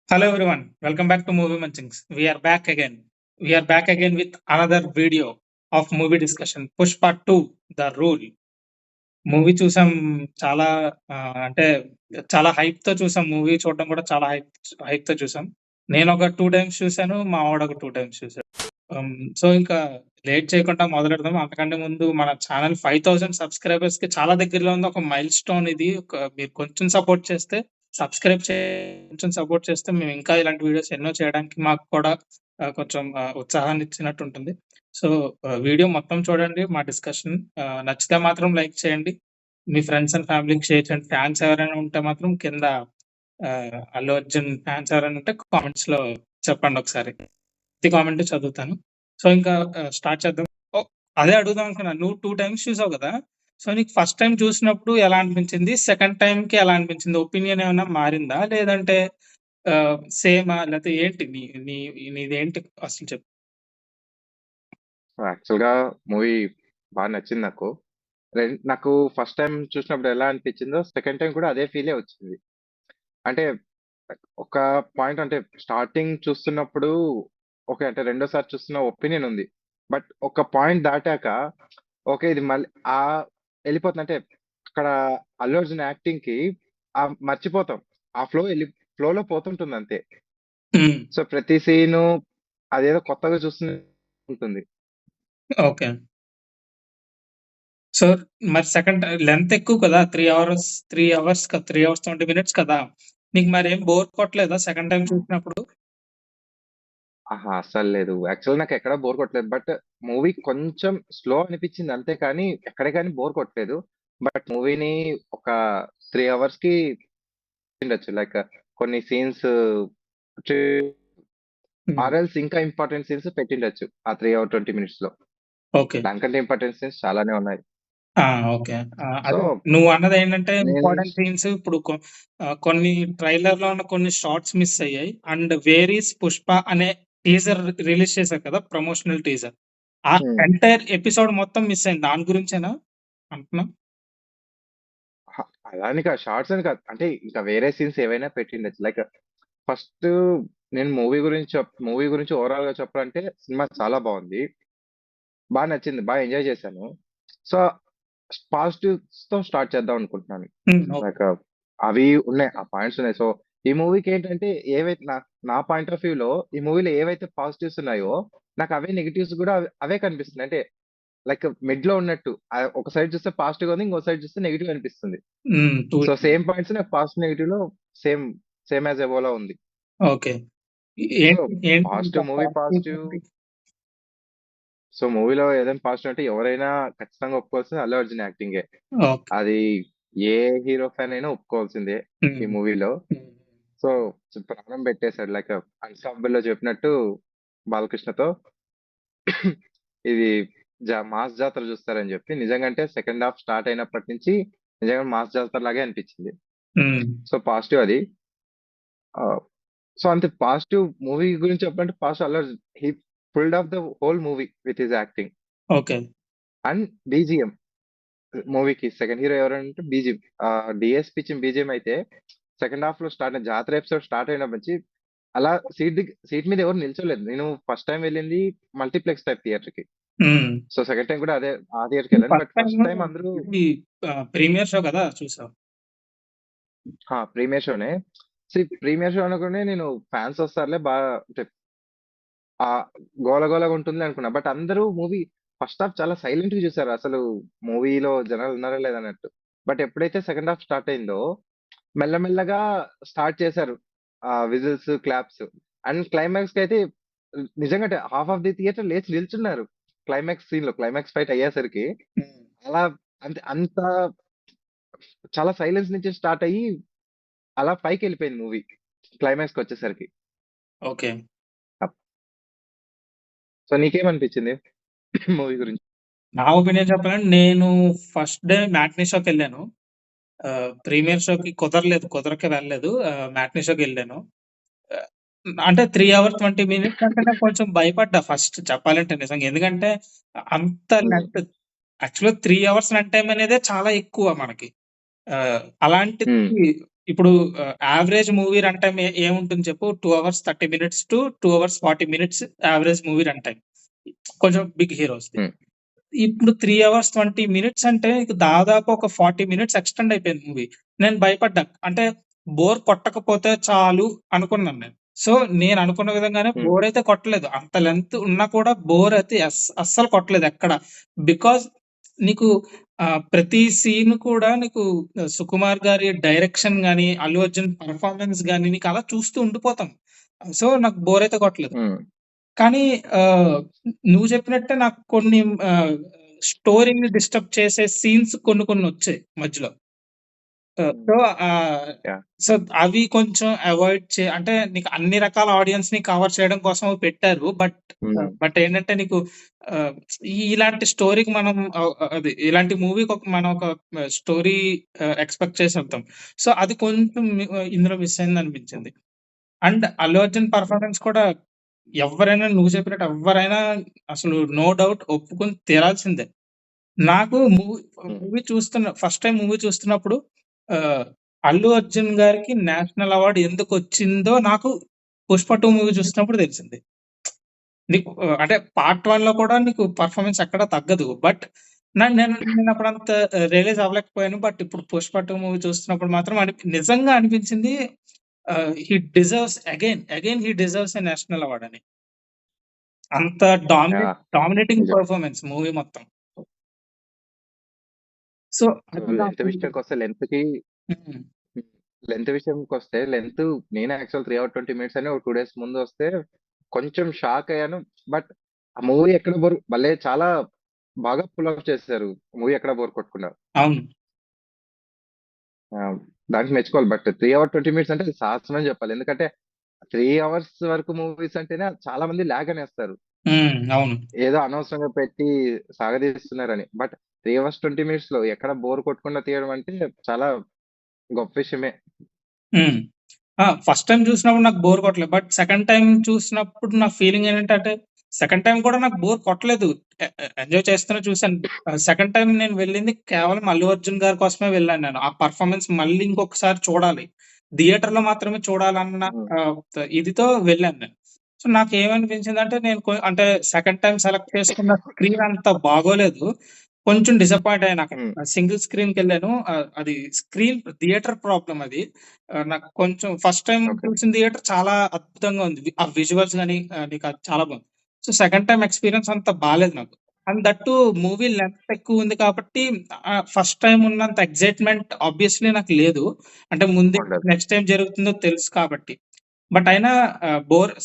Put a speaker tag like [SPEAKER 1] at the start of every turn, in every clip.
[SPEAKER 1] Hello everyone, welcome back to Movie Munchings. We are back again. We are back again with another video of movie discussion. Pushpa 2, The Rule. Movie చూసాం. చాలా అంటే చాలా hype తో చూసాం. Movie చూడడం కూడా చాలా హైప్ తో చూసాం. నేను ఒక 2 టైమ్స్ చూసాను. మా వాడు ఒక 2 టైమ్స్ చూసాడు. సో ఇంకా లేట్ చేయకుండా మొదలెడదాం. అంతకంటే ముందు మన ఛానల్ 5000 సబ్స్క్రైబర్స్ కి చాలా దగ్గరలో ఉంది. ఒక మైల్ స్టోన్ ఇది. మీరు కొంచెం సపోర్ట్ చేస్తే కొంచెం సపోర్ట్ చేస్తే మేము ఇంకా ఇలాంటి వీడియోస్ ఎన్నో చేయడానికి మాకు కూడా కొంచెం ఉత్సాహాన్ని ఇచ్చినట్టు ఉంటుంది. సో వీడియో మొత్తం చూడండి. మా డిస్కషన్ నచ్చితే మాత్రం లైక్ చేయండి. మీ ఫ్రెండ్స్ అండ్ ఫ్యామిలీకి షేర్ చేయండి. ఫ్యాన్స్ ఎవరైనా ఉంటే మాత్రం కింద అల్లు అర్జున్ ఫ్యాన్స్ ఎవరైనా ఉంటే కామెంట్స్ లో చెప్పండి ఒకసారి. ప్రతి కామెంట్ చదువుతాను. సో ఇంకా స్టార్ట్ చేద్దాం. అదే అడుగుదాం అనుకున్నా. నువ్వు 2 టైమ్స్ చూసావు కదా! సో నీకు ఫస్ట్ టైం చూసినప్పుడు ఎలా అనిపించింది? సెకండ్ టైమ్‌కి ఎలా అనిపించింది? ఒపీనియన్ ఏమన్నా మారిందా? లేదంటే సేమా? లేతే ఏంటి నీదేంటి అసలు చెప్పు?
[SPEAKER 2] యాక్చువల్‌గా మూవీ నచ్చింది నాకు. నాకు ఫస్ట్ టైమ్ చూసినప్పుడు ఎలా అనిపించిందో, సెకండ్ టైమ్ కూడా అదే ఫీలే వచ్చింది. అంటే ఒక పాయింట్ అంటే స్టార్టింగ్ చూస్తున్నప్పుడు ఓకే. అంటే రెండోసారి చూస్తున్న ఒపీనియన్ ఉంది. బట్ ఒక పాయింట్ దాటాక ఓకే. ఇది మళ్ళీ ఎళ్ళిపోతుంది. అంటే అక్కడ అల్లు అర్జున్ యాక్టింగ్‌కి మర్చిపోతాం. ఆ ఫ్లోలో పోతుంటుంది అంతే. సో, ప్రతి సీను అదేదో కొత్తగా చూస్తున్నట్టు ఉంటుంది.
[SPEAKER 1] ఓకే. సో మరి సెకండ్ లెంత్ ఎక్కువ కదా! 3 అవర్స్ 3 అవర్స్ 3 అవర్స్ 20 మినిట్స్ కదా! నీకు మరేం బోర్ కొట్టలేదా సెకండ్ టైమ్ చూసినప్పుడు?
[SPEAKER 2] ఆహా! అస్సలు లేదు. యాక్చువల్‌గా నాకెక్కడ బోర్ కొట్టలేదు. బట్ మూవీ కొంచెం స్లో అనిపించింది అంతే కానీ, ఎక్కడ గాని బోర్ కొట్టలేదు. బట్ మూవీని ఒక 3 అవర్స్‌కి ఉండొచ్చు. లైక్ కొన్ని సీన్స్ ఆర్ఎల్స్ ఇంకా ఇంపార్టెంట్ సీన్స్ పెట్టిండొచ్చు. ఆ 3 అవర్ 20 మినిట్స్‌లో.
[SPEAKER 1] ఓకే.
[SPEAKER 2] దానికంటే ఇంపార్టెంట్ సీన్స్ చాలానే ఉన్నాయి.
[SPEAKER 1] ఓకే.
[SPEAKER 2] సో,
[SPEAKER 1] అదే నువ్వన్నదేంటంటే
[SPEAKER 2] నేను
[SPEAKER 1] ఇంపార్టెంట్ సీన్స్ ఇప్పుడు కొన్ని ట్రైలర్‌లో ఉన్న కొన్ని షార్ట్స్ మిస్ అయ్యాయి. అండ్ 'వేర్ ఈస్ పుష్ప' అనే టీజర్ రిలీజ్ చేశారు కదా! Promotional teaser. ఆ ఎంటైర్ ఎపిసోడ్ మొత్తం మిస్ అయింది. దాని గురించేనా అంటున్నావు?
[SPEAKER 2] అలా అని కాదు. షార్ట్స్ అని కాదు. అంటే ఇంకా వేరే సీన్స్ ఏవైనా పెట్టిండొచ్చు. లైక్ ఫస్ట్ నేను మూవీ గురించి ఓవరాల్‌గా చెప్పాలంటే సినిమా చాలా బావుంది. నచ్చింది. ఎంజాయ్ చేశాను. సో, పాజిటివ్స్‌తో స్టార్ట్ చేద్దాం అనుకుంటున్నాను.
[SPEAKER 1] ఓకే.
[SPEAKER 2] లైక్ అవి ఉన్నాయి. ఆ పాయింట్స్ ఉన్నాయి. సో, ఈ మూవీకేంటంటే ఏవైతే నా పాయింట్ ఆఫ్ వ్యూలో ఈ మూవీలో ఏవైతే పాజిటివ్స్ ఉన్నాయో, నాకు అవే నెగెటివ్స్ గూడా అవే కనిపిస్తున్నాయి. అంటే లైక్ మిడ్‌లో ఉన్నట్టు. ఒక సైడ్ చూస్తే పాజిటివ్‌గా ఉంది. ఇంకో సైడ్ చూస్తే నెగెటివ్ అనిపిస్తుంది. సో, సేమ్ పాయింట్స్ నాకు పాజిటివ్, నెగెటివ్‌లో సేమ్ సేమ్ యాస్ అబోవ్‌లా ఉంది.
[SPEAKER 1] ఓకే.
[SPEAKER 2] సో,
[SPEAKER 1] ఏంటి ఇంకా
[SPEAKER 2] మూవీ పాజిటివ్. సో, మూవీలో ఏదైనా పాజిటివ్ అంటే ఎవరైనా ఖచ్చితంగా ఒప్పుకోవాల్సింది అల్లు అర్జున్ యాక్టింగే.
[SPEAKER 1] ఓకే.
[SPEAKER 2] అది ఏ హీరో ఫ్యాన్ అయినా ఒప్పుకోవాల్సిందే ఈ మూవీలో. సో, ప్రాణం పెట్టేసాడు. లైక్ 'అన్‌స్టాపబుల్‌లో' చెప్పినట్టు బాలకృష్ణతో ఇది మాస్ జాతర చూస్తారని చెప్పి. నిజంగా అంటే సెకండ్ హాఫ్ స్టార్ట్ అయినప్పటి నుంచి నిజంగా మాస్ జాతర లాగే అనిపించింది. సో, పాజిటివ్ అది. ఆహ్, సో, అంతే పాజిటివ్ మూవీ గురించి చెప్పాలంటే positive Allu Arjun. He pulled off the whole movie with his acting.
[SPEAKER 1] Okay.
[SPEAKER 2] And BGM. మూవీకి సెకండ్ హీరో ఎవరంటే బీజీఎం. డీఎస్‌పీ ఇచ్చిన బీజీఎం అయితే సెకండ్ హాఫ్‌లో జాతర ఎపిసోడ్ స్టార్ట్ అయినప్పటి నుంచి అలా సీట్ మీద ఎవరు నిల్చోలేదు. నేను ఫస్ట్ టైమ్ వెళ్ళింది మల్టీప్లెక్స్ టైప్ థియేటర్‌కి. సో, సెకండ్ టైమ్ కూడా ఆ థియేటర్‌కెళ్ళాను. బట్ ఫస్ట్ టైమ్ అందరూ
[SPEAKER 1] ప్రీమియర్ షో కదా చూసావు?
[SPEAKER 2] ప్రీమియర్ షోనే. ప్రీమియర్ షో అనగానే నేను ఫాన్స్ వస్తారులే అంటే గోలగోలగా ఉంటుందిలే అనుకున్నా. బట్ అందరూ మూవీ ఫస్ట్ హాఫ్ చాలా సైలెంట్‌గా చూసారు. అసలు మూవీలో జనాలు ఉన్నారా లేదా అన్నట్టు. బట్ ఎప్పుడైతే సెకండ్ హాఫ్ స్టార్ట్ అయిందో మెల్లమెల్లగా స్టార్ట్ చేశారు. విజిల్స్, క్లాప్స్ అండ్ క్లైమాక్స్‌కైతే నిజంగా అంటే హాఫ్ ఆఫ్ ది థియేటర్ లేచి నిల్చున్నారు. క్లైమాక్స్ ఫైట్ అయ్యేసరికి అలా అంటే అంత చాలా సైలెన్స్ నుంచి స్టార్ట్ అయ్యి అలా పైకెళ్ళిపోయింది మూవీ క్లైమాక్స్‌కొచ్చేసరికి.
[SPEAKER 1] ఓకే.
[SPEAKER 2] సో, నీకేమనిపించింది మూవీ గురించి?
[SPEAKER 1] నా ఒపీనియన్ చెప్పాలంటే నేను ఫస్ట్ డే మ్యాట్నీ షోకెళ్ళాను. ప్రీమియర్ షోకి కుదరక వెళ్ళలేదు. మ్యాట్నీ షోకెళ్ళాను. అంటే 3 అవర్స్ 20 మినిట్స్ అంటే నేను కొంచెం భయపడ్డా ఫస్ట్ చెప్పాలంటే నిజంగా. ఎందుకంటే అంత లెంత్ యాక్చువల్‌గా 3 అవర్స్ రన్ టైమ్ అనేదే చాలా ఎక్కువ మనకి. అలాంటిది ఇప్పుడు యావరేజ్ మూవీ రన్ టైమ్ ఏముంటుంది చెప్పు? 2 hours 30 minutes to 2 hours 40 minutes average movie run time. కొంచెం బిగ్ హీరోస్‌ది.
[SPEAKER 2] హ్మ్.
[SPEAKER 1] ఇప్పుడు 3 అవర్స్ 20 మినిట్స్ అంటే ఇక దాదాపు ఒక 40 మినిట్స్ ఎక్స్‌టెండ్ అయిపోయింది మూవీ. నేను భయపడ్డా. అంటే బోర్ కొట్టకపోతే చాలు అనుకున్నాను నేను. సో, నేను అనుకున్న విధంగానే
[SPEAKER 2] హ్మ్.
[SPEAKER 1] బోర్ అయితే కొట్టలేదు. అంత లెంత్ ఉన్నా కూడా బోర్ అయితే అస్సలు కొట్టలేదు ఎక్కడ. బికాజ్ నీకు ప్రతి సీన్ కూడా నీకు సుకుమార్ గారి డైరెక్షన్ గాని, అల్లు అర్జున్ పెర్ఫార్మన్స్ గాని నీకు అలా చూస్తూ ఉండిపోతాం. సో, నాకు బోర్ అయితే కొట్టలేదు.
[SPEAKER 2] హ్మ్.
[SPEAKER 1] కానీ నువ్వు చెప్పినట్టే నాకు కొన్ని స్టోరీని డిస్టర్బ్ చేసే సీన్స్ కొన్ని వచ్చాయి మధ్యలో. So,
[SPEAKER 2] yeah!
[SPEAKER 1] సో, అవి కొంచెం అవాయిడ్ అంటే నీకు అన్ని రకాల ఆడియన్స్‌ని కవర్ చేయడం కోసం అవి పెట్టారు.
[SPEAKER 2] హ్మ్.
[SPEAKER 1] బట్ ఏంటంటే నీకు ఆహ్, ఇలాంటి స్టోరీకి మనం అది ఇలాంటి మూవీకి మనం ఒక స్టోరీ ఎక్స్‌పెక్ట్ చేసి వెళ్తాం. సో, అది కొంచెం ఇందులో మిస్ అయిందనిపించింది. అండ్ అల్లు అర్జున్ పెర్ఫార్మన్స్ కూడా ఎవ్వరైనా నువ్వు చెప్పినట్టు ఎవ్వరైనా అసలు నో డౌట్ ఒప్పుకొని తీరాల్సిందే. నాకు
[SPEAKER 2] హ్మ్.
[SPEAKER 1] ఫస్ట్ టైమ్ మూవీ చూస్తున్నప్పుడు ఆహ్, అల్లు అర్జున్ గారికి నేషనల్ అవార్డ్ ఎందుకొచ్చిందో నాకు 'పుష్ప 2' మూవీ చూస్తున్నప్పుడు తెలిసింది. నీకు అంటే పార్ట్ 1లో కూడా నీకు పెర్ఫార్మన్స్ ఎక్కడ తగ్గదు. బట్ నేనప్పుడంత రియలైజ్ అవ్వలేకపోయాను. బట్ ఇప్పుడు 'పుష్ప 2' మూవీ చూస్తున్నప్పుడు మాత్రం నిజంగా అనిపించింది he deserves again he deserves a national award అని. అంత
[SPEAKER 2] యాహ్!
[SPEAKER 1] డామినేటింగ్
[SPEAKER 2] నిజం.
[SPEAKER 1] పెర్ఫార్మన్స్ మూవీ మొత్తం. సో,
[SPEAKER 2] సో,
[SPEAKER 1] అది
[SPEAKER 2] లెంత్
[SPEAKER 1] నాకు
[SPEAKER 2] విషయానికొస్తే లెంత్‌కి
[SPEAKER 1] హ్మ్.
[SPEAKER 2] హ్మ్. లెంత్ విషయంకొస్తే నేను యాక్చువల్ 3 అవర్ 20 మినిట్స్ అని ఒక 2 డేస్ ముందొస్తే కొంచెం షాక్ అయ్యాను. బట్ ఆ మూవీ ఎక్కడ భలే చాలా బాగా పుల్ ఆఫ్ చేసేసారు. మూవీ ఎక్కడ బోర్ కొట్టకుండా.
[SPEAKER 1] అవును.
[SPEAKER 2] ఆ! దానికి మెచ్చుకోవాలి. బట్ 3 అవర్ 20 మినిట్స్ అంటే అది సాహసమనే చెప్పాలి. ఎందుకంటే 3 అవర్స్ వరకు మూవీస్ అంటేనే చాలా మంది లాగ్ అనేస్తారు.
[SPEAKER 1] అవును.
[SPEAKER 2] ఏదో అనవసరంగా పెట్టి సాగదీస్తున్నారని. బట్ 3 అవర్స్ 20 మినిట్స్‌లో ఎక్కడ బోర్ కొట్టకుండా తీయడం అంటే చాలా గొప్ప విషయమే.
[SPEAKER 1] హ్మ్. ఫస్ట్ టైమ్ చూసినప్పుడు నాకు బోర్ కొట్టలేదు. బట్ సెకండ్ టైమ్ చూసినప్పుడు నా ఫీలింగ్ ఏంటంటే సెకండ్ టైమ్ కూడా నాకు బోర్ కొట్టలేదు. ఎంజాయ్ చేస్తూనే చూసాను. సెకండ్ టైమ్ నేను వెళ్ళింది కేవలం అల్లు అర్జున్ గారి కోసమే వెళ్ళాను నేను. ఆ పెర్ఫార్మన్స్ మళ్ళీ ఇంకొకసారి చూడాలి. థియేటర్‌లో మాత్రమే చూడాలన్న
[SPEAKER 2] హ్మ్.
[SPEAKER 1] ఇదితో వెళ్ళాను నేను. సో, నాకేమనిపించిందంటే నేను అంటే సెకండ్ టైమ్ సెలెక్ట్ చేసుకున్న స్క్రీన్ అంత బాగోలేదు. కొంచెం డిసప్పాయింట్ అయ్యానక్కడ.
[SPEAKER 2] హ్మ్.
[SPEAKER 1] సింగిల్ స్క్రీన్‌కెళ్ళాను. అది స్క్రీన్ థియేటర్ ప్రాబ్లమ్ అది. నాకు కొంచెం ఫస్ట్ టైమ్
[SPEAKER 2] ఓకే.
[SPEAKER 1] చూసిన థియేటర్ చాలా అద్భుతంగా ఉంది. ఆ విజువల్స్ గాని నీకు అది చాలా బాగుంది. సో, సెకండ్ టైమ్ ఎక్స్‌పీరియన్స్ అంత బాలేదు నాకు. And that too movie length ఎక్కువుంది కాబట్టి ఫస్ట్ టైమ్ ఉన్నంత ఎక్సైట్‌మెంట్ ఆబ్వియస్‌లీ నాకు లేదు. అంటే ముందు
[SPEAKER 2] ఉండదు.
[SPEAKER 1] నెక్స్ట్ టైమ్ జరుగుతుందో తెలుసు కాబట్టి. బట్ అయినా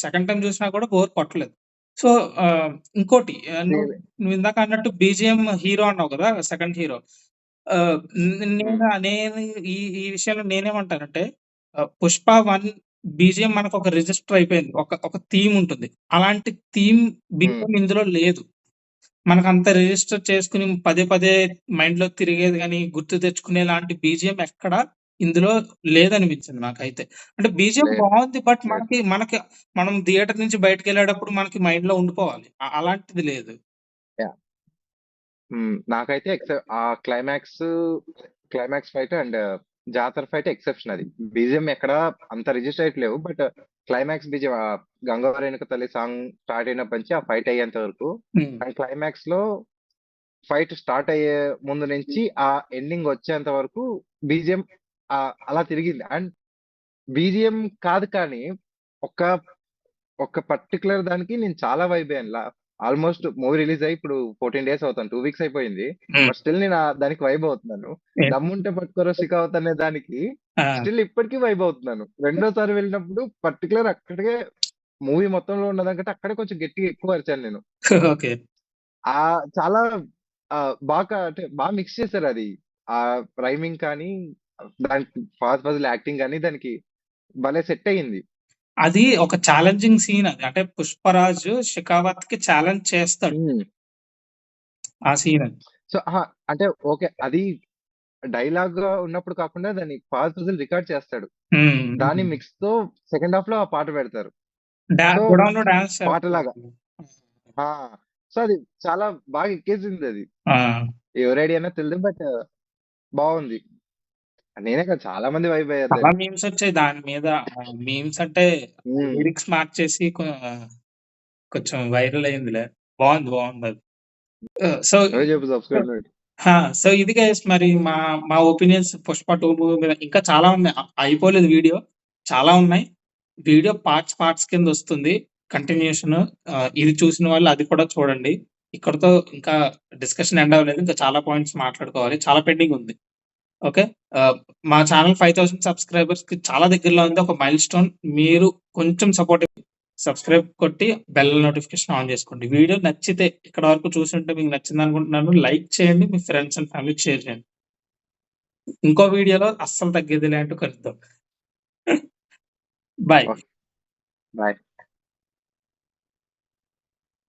[SPEAKER 1] సెకండ్ టైమ్ చూసినా కూడా బోర్ కొట్టలేదు. సో, ఆహ్, ఇంకోటి
[SPEAKER 2] సేమ్.
[SPEAKER 1] నువ్విందాక అన్నట్టు బీజీఎం హీరో అన్నావు కదా! Second hero. ఆహ్,
[SPEAKER 2] హ్మ్.
[SPEAKER 1] నేను ఈ ఈ విషయంలో నేనేమంటానంటే 'పుష్ప 1' బీజీఎం మనకొక రిజిస్టర్ అయిపోయింది. ఒక థీమ్ ఉంటుంది. అలాంటి థీమ్
[SPEAKER 2] హ్మ్.
[SPEAKER 1] బీజీఎం ఇందులో లేదు. మనకంత రిజిస్టర్ చేసుకొని పదే పదే మైండ్‌లో తిరిగేది గాని, గుర్తు తెచ్చుకునేలాంటి బీజీఎం ఎక్కడ ఇందులో లేదనిపించింది నాకైతే. అంటే బీజీఎం
[SPEAKER 2] లేదు.
[SPEAKER 1] బావుంది. బట్
[SPEAKER 2] లేదు.
[SPEAKER 1] మనకి మనం థియేటర్ నుంచి బయటికెళ్ళేటప్పుడు మనకి మైండ్‌లో ఉండిపోవాలి. అలాంటిది లేదు.
[SPEAKER 2] యాహ్! నాకైతే ఆ క్లైమాక్స్ ఫైట్ అండ్ జాతర ఫైట్ ఎక్సెప్షన్ అది. బీజీఎం ఎక్కడ అంత రిజిస్టర్ అయ్యట్లేవు. But climax BGM 'Ganga Renuka తల్లి' సాంగ్ స్టార్ట్ అయినప్పటి నుంచి ఆ ఫైట్ అయ్యేంత వరకు
[SPEAKER 1] హ్మ్.
[SPEAKER 2] అండ్ క్లైమాక్స్‌లో ఫైట్ స్టార్ట్ అయ్యే ముందు నుంచి ఆ ఎండింగ్ వచ్చేంత వరకు బీజీఎం అలా తిరిగింది. అండ్ బీజీఎం కాదు కానీ ఒక ఒక పర్టిక్యులర్ దానికి నేను చాలా వైబ్ అయ్యాను. ఆల్‌మోస్ట్ మూవీ రిలీజ్ అయ్యి ఇప్పుడు 14 డేస్ అవుతుంది. 2 వీక్స్ అయిపోయింది.
[SPEAKER 1] హ్మ్.
[SPEAKER 2] బట్ స్టిల్ నేను దానికి వైబ్ అవుతున్నాను. దమ్ముంటే పట్టుకోరా షికావత్ అనే దానికి
[SPEAKER 1] ఆ!
[SPEAKER 2] స్టిల్ ఇప్పటికి వైబ్ అవుతున్నాను. రెండోసారి వెళ్ళినప్పుడు పర్టిక్యులర్ అక్కడికే మూవీ మొత్తంలో ఉన్నదానికంటే అక్కడే కొంచెం గట్టిగా ఎక్కువ అరిచాను నేను.
[SPEAKER 1] ఓకే.
[SPEAKER 2] చాలా అంటే మిక్స్ చేశారది. రైమింగ్ కానీ, దానికి ఫహద్ ఫాజిల్ యాక్టింగ్ గాని దానికి భలే సెట్ అయింది.
[SPEAKER 1] అది ఒక ఛాలెంజింగ్ సీన్ అది. అంటే 'పుష్పరాజ్' 'షెకావత్‌కి' ఛాలెంజ్ చేస్తాడు.
[SPEAKER 2] హ్మ్.
[SPEAKER 1] ఆ సీన్ అది.
[SPEAKER 2] సో అహా! అంటే ఓకే. అది డైలాగ్‌గా ఉన్నప్పుడు కాకుండా దాన్ని ఫహద్ ఫాజిల్ రికార్డ్ చేస్తాడు. దాని
[SPEAKER 1] హ్మ్.
[SPEAKER 2] మిక్స్‌తో సెకండ్ హాఫ్‌లో ఆ పాట పెడతారు. సో,
[SPEAKER 1] గోడౌన్‌లో డాన్స్ చేస్తారు.
[SPEAKER 2] పాటలాగా. ఆ! సో, అది చాలా బాగా ఎక్కేసిందది.
[SPEAKER 1] ఆ!
[SPEAKER 2] ఎవరి ఐడియానో తెలీదు. బట్ బావుంది. నేనే కాదు చాలా మంది వైబ్ అయ్యారు
[SPEAKER 1] చాలా
[SPEAKER 2] దానికి.
[SPEAKER 1] మీమ్స్ వచ్చాయి దాని మీద. మీమ్స్ అంటే
[SPEAKER 2] హ్మ్.
[SPEAKER 1] లిరిక్స్ మార్చేసి కొంచెం వైరల్ అయిందిలే. బాగుంది అది. సో
[SPEAKER 2] నువ్వే చెప్పు సబ్స్క్రైబ్.
[SPEAKER 1] సో ఇది గైస్ మరి మా ఒపీనియన్స్ 'పుష్ప 2' మూవీ మీద ఇంకా చాలా ఉన్నాయి. అయిపోలేదు వీడియో. చాలా ఉన్నాయి. వీడియో పార్ట్స్ కింద వస్తుంది. కంటిన్యూషన్. ఇది చూసిన వాళ్ళు అది కూడా చూడండి. ఇక్కడితో ఇంకా డిస్కషన్ ఎండ్ అవ్వలేదు. ఇంకా చాలా పాయింట్స్ మాట్లాడుకోవాలి. చాలా పెండింగ్ ఉంది. ఓకే. మా ఛానల్ 5,000 సబ్స్క్రైబర్స్‌కి చాలా దగ్గరలో ఉంది. ఒక మైల్‌స్టోన్. మీరు కొంచెం సపోర్ట్ సబ్స్క్రైబ్ కొట్టి బెల్ నోటిఫికేషన్ ఆన్ చేసుకోండి. వీడియో నచ్చితే ఇక్కడ వరకు చూసుంటే మీకు నచ్చిందనుకుంటున్నాను. లైక్ చేయండి. మీ ఫ్రెండ్స్ అండ్ ఫ్యామిలీకి షేర్ చేయండి. ఇంకో వీడియోలో అస్సలు తగ్గేదిలే అంటూ కలుద్దాం. బాయ్.
[SPEAKER 2] ఓకే. బాయ్.